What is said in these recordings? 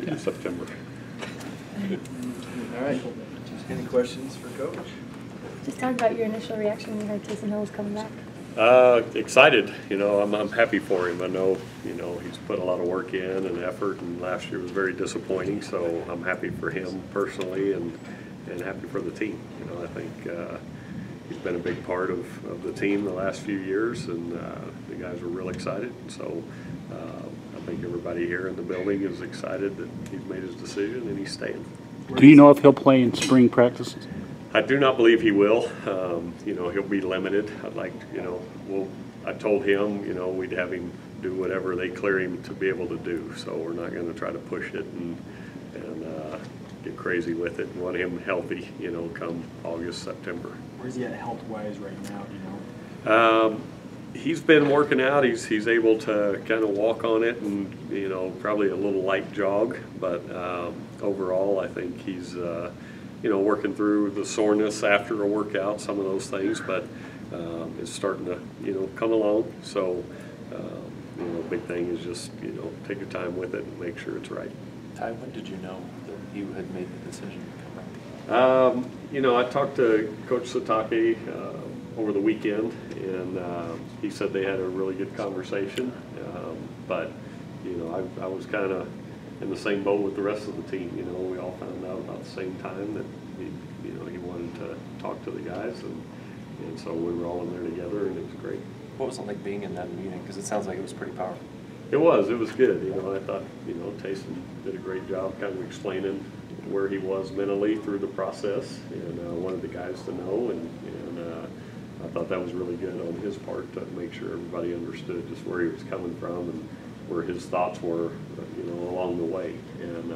in September. All right. Any questions for Coach? Just talk about your initial reaction when you heard Taysom Hill was coming back. Excited. I'm happy for him. I know, he's put a lot of work in and effort, and last year was very disappointing. So I'm happy for him personally, and happy for the team. I think he's been a big part of the team the last few years, and the guys are real excited. So I think everybody here in the building is excited that he's made his decision and he's staying. Do you know if he'll play in spring practices? I do not believe he will. He'll be limited. I told him, we'd have him do whatever they clear him to be able to do. So we're not going to try to push it and get crazy with it. We want him healthy, come August, September. Where's he at health-wise right now, do you know? He's been working out. He's able to kind of walk on it and, probably a little light jog. But overall, I think he's, working through the soreness after a workout, some of those things. But it's starting to, come along. So, big thing is just, take your time with it and make sure it's right. Ty, when did you know that you had made the decision to come back? I talked to Coach Satake over the weekend, and he said they had a really good conversation. But I was kind of in the same boat with the rest of the team. We all found out about the same time that he wanted to talk to the guys, and so we were all in there together, and it was great. What was it like being in that meeting? Because it sounds like it was pretty powerful. It was good. I thought, Taysom did a great job kind of explaining where he was mentally through the process, and wanted the guys to know, and I thought that was really good on his part to make sure everybody understood just where he was coming from and where his thoughts were, along the way. And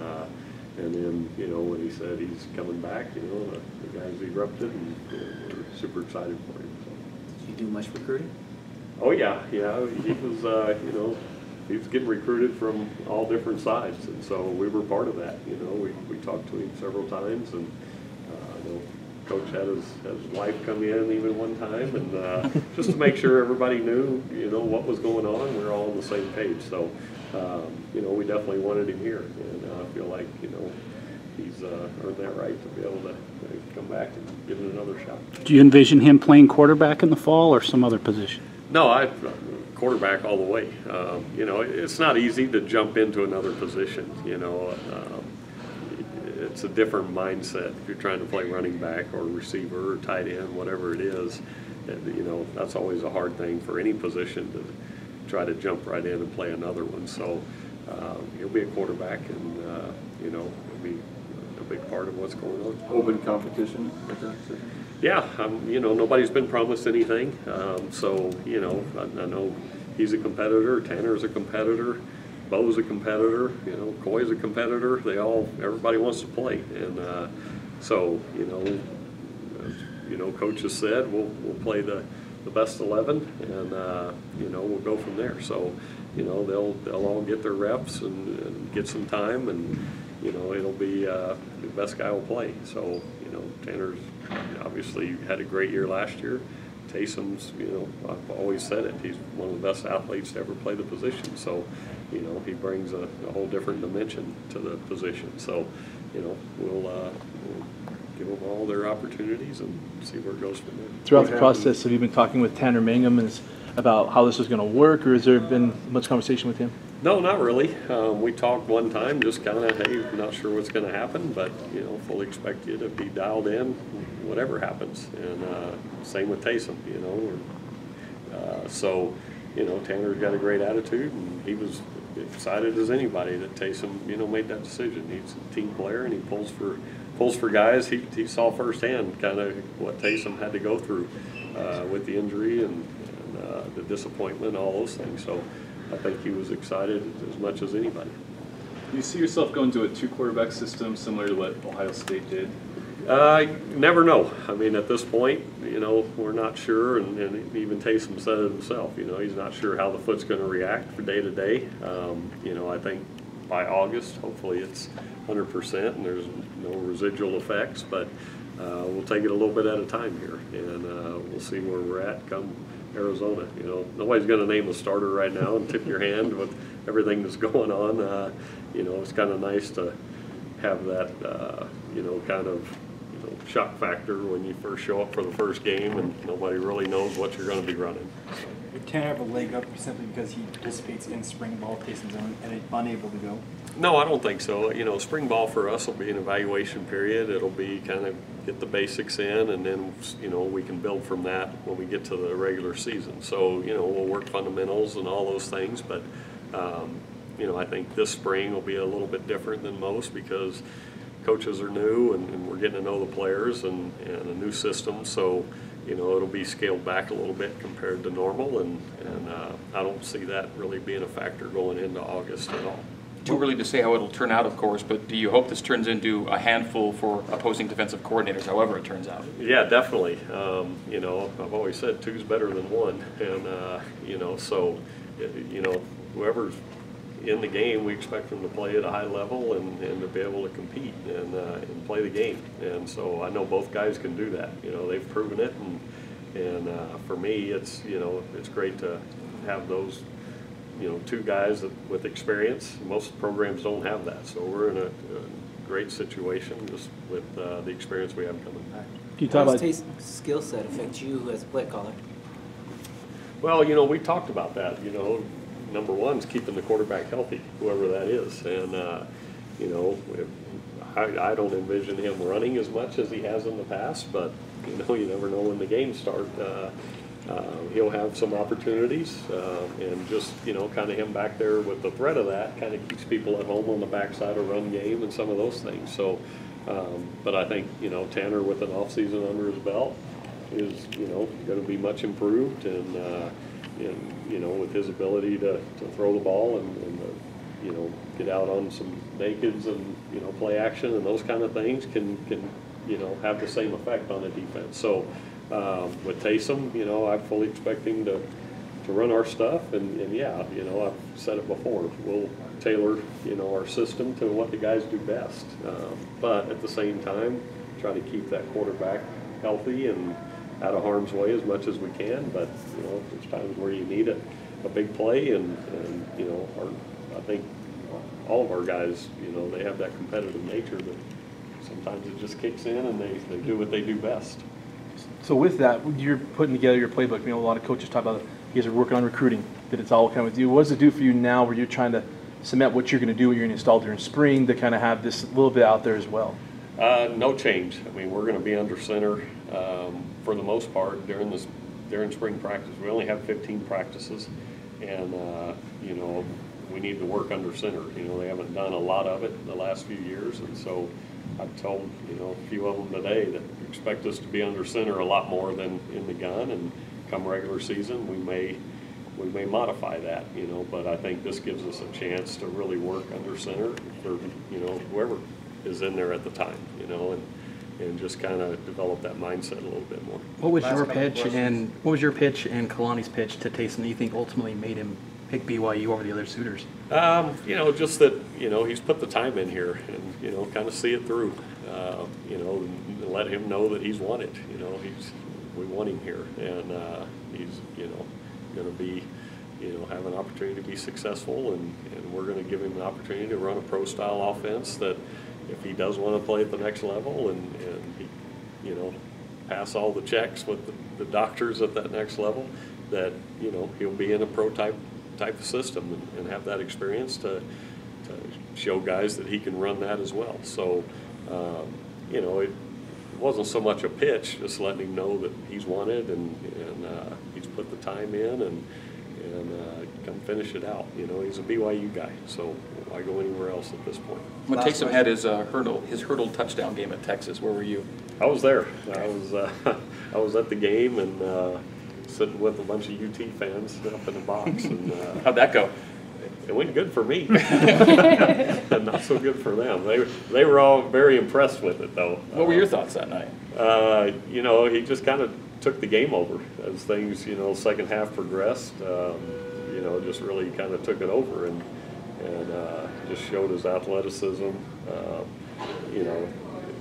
then, when he said he's coming back, the guys erupted, and we're super excited for him. So. Did you do much recruiting? Oh yeah. He was, he was getting recruited from all different sides, and so we were part of that. We talked to him several times, and Coach had his wife come in even one time, and just to make sure everybody knew, what was going on. We were all on the same page. So, we definitely wanted him here, and I feel like, he's earned that right to be able to come back and give it another shot. Do you envision him playing quarterback in the fall or some other position? No, quarterback all the way. It's not easy to jump into another position. It's a different mindset if you're trying to play running back or receiver or tight end, whatever it is. That's always a hard thing for any position to try to jump right in and play another one. So he'll be a quarterback, and it'll be a big part of what's going on. Open competition with that? Yeah, nobody's been promised anything. So, I know he's a competitor, Tanner's a competitor, Bo's a competitor, Coy's a competitor. Everybody wants to play. And so, Coach has said we'll play the best 11, and, we'll go from there. So, they'll all get their reps and get some time, and, it'll be the best guy will play. So, Tanner's obviously had a great year last year. Taysom's, I've always said it, he's one of the best athletes to ever play the position. So, he brings a whole different dimension to the position. So, we'll give them all their opportunities and see where it goes from there. Throughout the process, have you been talking with Tanner Mangum about how this is going to work, or has there been much conversation with him? No, not really. We talked one time, just kind of, hey, not sure what's going to happen, but, fully expect you to be dialed in, whatever happens. And same with Taysom, So, Tanner's got a great attitude, and he was excited as anybody that Taysom, made that decision. He's a team player, and he pulls for guys. He saw firsthand kind of what Taysom had to go through with the injury and the disappointment, all those things. So I think he was excited as much as anybody. Do you see yourself going to a two-quarterback system similar to what Ohio State did? Never know. I mean, at this point, we're not sure, and even Taysom said it himself. He's not sure how the foot's going to react from day to day. I think by August, hopefully it's 100% and there's no residual effects, but we'll take it a little bit at a time here, and we'll see where we're at come Arizona. Nobody's going to name a starter right now and tip your hand with everything that's going on. You know, it's kind of nice to have that, you know, kind of, you know, shock factor when you first show up for the first game and nobody really knows what you're going to be running. Would Tanner have a leg up simply because he participates in spring ball, Taysom's unable to go? No, I don't think so. You know, spring ball for us will be an evaluation period. It'll be kind of get the basics in, and then, you know, we can build from that when we get to the regular season. So, you know, we'll work fundamentals and all those things, but, you know, I think this spring will be a little bit different than most because coaches are new and we're getting to know the players and a new system. So, you know, it'll be scaled back a little bit compared to normal, and I don't see that really being a factor going into August at all. Too early to say how it'll turn out, of course, but do you hope this turns into a handful for opposing defensive coordinators, however it turns out? Yeah, definitely. You know, I've always said two's better than one, and you know, so you know, whoever's in the game, we expect them to play at a high level and to be able to compete and play the game. And so I know both guys can do that. You know, they've proven it, and for me, it's, you know, it's great to have those, you know, two guys with experience. Most programs don't have that, so we're in a great situation just with the experience we have coming back. Can you talk How about does Taysom's skill set affect you as a play caller? Well, you know, we talked about that. You know, number one is keeping the quarterback healthy, whoever that is, and you know, I don't envision him running as much as he has in the past, but you know, you never know when the games start. He'll have some opportunities, and just, you know, kind of him back there with the threat of that kind of keeps people at home on the backside of run game and some of those things. So, but I think, you know, Tanner with an off season under his belt is, you know, going to be much improved, and you know, with his ability to throw the ball and you know, get out on some nakeds and, you know, play action and those kind of things can you know, have the same effect on the defense. So with Taysom, you know, I'm fully expecting to run our stuff, and yeah, you know, I've said it before, we'll tailor, you know, our system to what the guys do best, but at the same time try to keep that quarterback healthy and out of harm's way as much as we can. But you know, there's times where you need a big play, and you know, I think all of our guys, you know, they have that competitive nature, but sometimes it just kicks in and they do what they do best. So with that, you're putting together your playbook. You know, a lot of coaches talk about you guys are working on recruiting, that it's all kind of with you. What does it do for you now where you're trying to cement what you're going to do, what you're going to install during spring, to kind of have this little bit out there as well? No change. I mean, we're going to be under center for the most part during spring practice. We only have 15 practices, and you know, we need to work under center. You know, they haven't done a lot of it in the last few years, and so I've told, you know, a few of them today that expect us to be under center a lot more than in the gun, and come regular season we may modify that, you know, but I think this gives us a chance to really work under center for, you know, whoever is in there at the time, you know, and just kind of develop that mindset a little bit more. What was your pitch and Kalani's pitch to Taysom that you think ultimately made him pick BYU over the other suitors? You know, just that, you know, he's put the time in here, and, you know, kind of see it through, you know, and let him know that he's won it. You know, we want him here, and he's, you know, going to be, you know, have an opportunity to be successful, and we're going to give him an opportunity to run a pro-style offense that if he does want to play at the next level and he, you know, pass all the checks with the doctors at that next level, that, you know, he'll be in a pro type of system and have that experience to show guys that he can run that as well. So, you know, it wasn't so much a pitch, just letting him know that he's won it and he's put the time in and come finish it out. You know, he's a BYU guy, so why go anywhere else at this point? When Taysom had his hurdle touchdown game at Texas, where were you? I was there. I was at the game and sitting with a bunch of UT fans up in the box. And how'd that go? It went good for me, and not so good for them. They were all very impressed with it, though. What were your thoughts that night? You know, he just kind of took the game over as things, you know, second half progressed. You know, just really kind of took it over and just showed his athleticism. You know,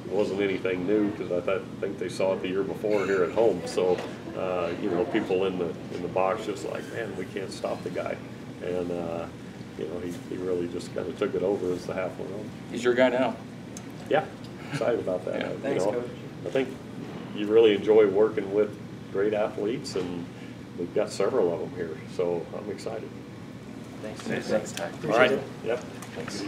it wasn't anything new because I think they saw it the year before here at home. So, you know, people in the box just like, man, we can't stop the guy. And you know, he really just kind of took it over as the half went on. He's your guy now. Yeah, excited about that. Yeah. You Thanks, know, Coach. I think you really enjoy working with great athletes, and we've got several of them here, so I'm excited. Thanks. Thanks, Ty. All right. Yep. Thanks.